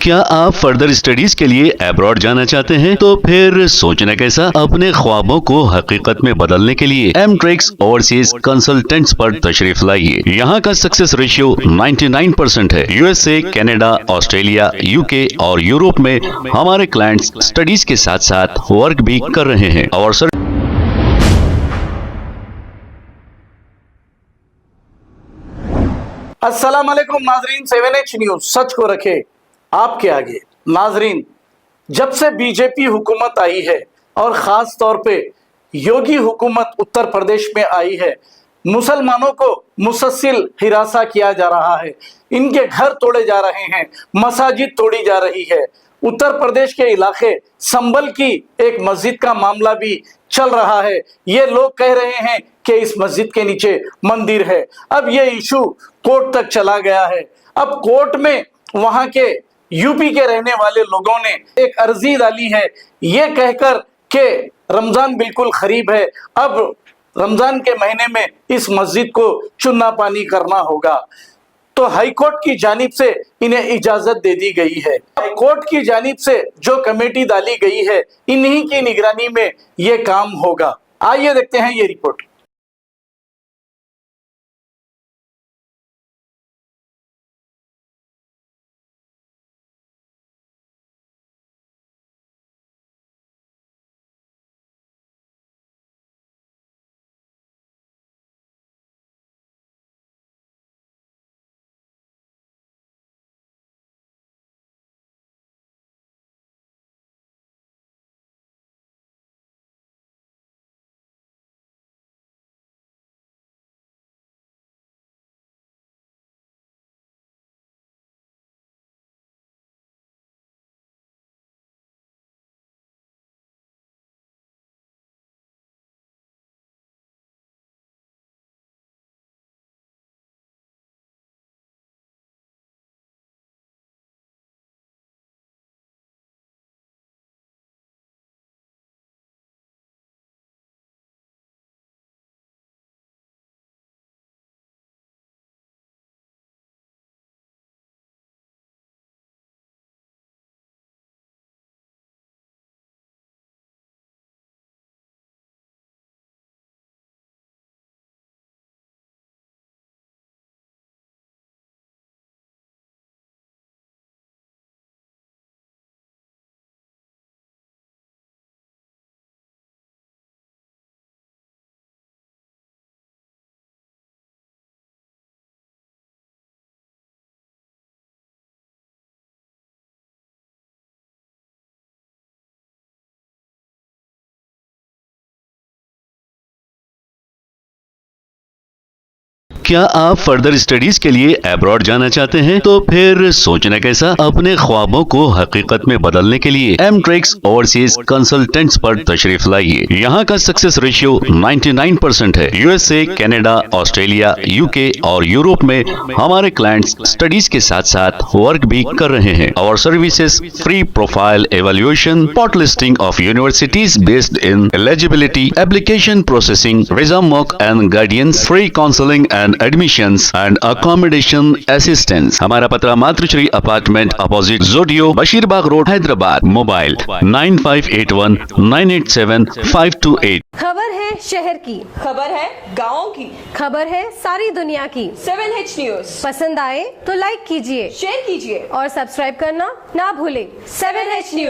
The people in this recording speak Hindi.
क्या आप फर्दर स्टडीज के लिए अब्रॉड जाना चाहते हैं? तो फिर सोचना कैसा, अपने ख्वाबों को हकीकत में बदलने के लिए एमट्रिक्स ओवरसीज कंसल्टेंट्स पर तशरीफ लाइए। यहाँ का सक्सेस रेशियो 99% है। यूएसए, कनाडा, ऑस्ट्रेलिया, यूके और यूरोप में हमारे क्लाइंट्स स्टडीज के साथ साथ वर्क भी कर रहे हैं और अस्सलाम वालेकुम नाजरीन, 7H न्यूज सच को रखे आपके आगे। नाजरीन, जब से बीजेपी हुकूमत आई है और ख़ास तौर पे योगी हुकूमत उत्तर प्रदेश में आई है, मुसलमानों को मुसलसल हिरासा किया जा रहा है, इनके घर तोड़े जा रहे हैं, मसाजिद तोड़ी जा रही है। उत्तर प्रदेश के इलाके संभल की एक मस्जिद का मामला भी चल रहा है। ये लोग कह रहे हैं कि इस मस्जिद के नीचे मंदिर है। अब ये इशू कोर्ट तक चला गया है। अब कोर्ट में वहां के यूपी के रहने वाले लोगों ने एक अर्जी डाली है, ये कहकर कि रमजान बिल्कुल करीब है, अब रमजान के महीने में इस मस्जिद को चुन्ना पानी करना होगा। तो हाई कोर्ट की जानिब से इन्हें इजाजत दे दी गई है। कोर्ट की जानिब से जो कमेटी डाली गई है, इन्हीं की निगरानी में ये काम होगा। आइए देखते हैं ये रिपोर्ट। क्या आप फर्दर स्टडीज के लिए अब्रॉड जाना चाहते हैं? तो फिर सोचना कैसा, अपने ख्वाबों को हकीकत में बदलने के लिए एमट्रिक्स ओवरसीज कंसल्टेंट्स पर तशरीफ लाइए। यहाँ का सक्सेस रेशियो 99% है। यूएसए, कनाडा, ऑस्ट्रेलिया, यूके और यूरोप में हमारे क्लाइंट्स स्टडीज के साथ साथ वर्क भी कर रहे हैं और services free profile evaluation, spot listing of universities based in eligibility, application processing, visa mock and guidance, free counselling and admissions and accommodation assistance. हमारा पता मातृश्री अपार्टमेंट अपोजिट जोडियो, बशीरबाग रोड, हैदराबाद। मोबाइल 9581987528। खबर है शहर की, खबर है गाँव की, खबर है सारी दुनिया की। 7H न्यूज पसंद आए तो लाइक कीजिए, शेयर कीजिए और सब्सक्राइब करना ना भूले। 7H news.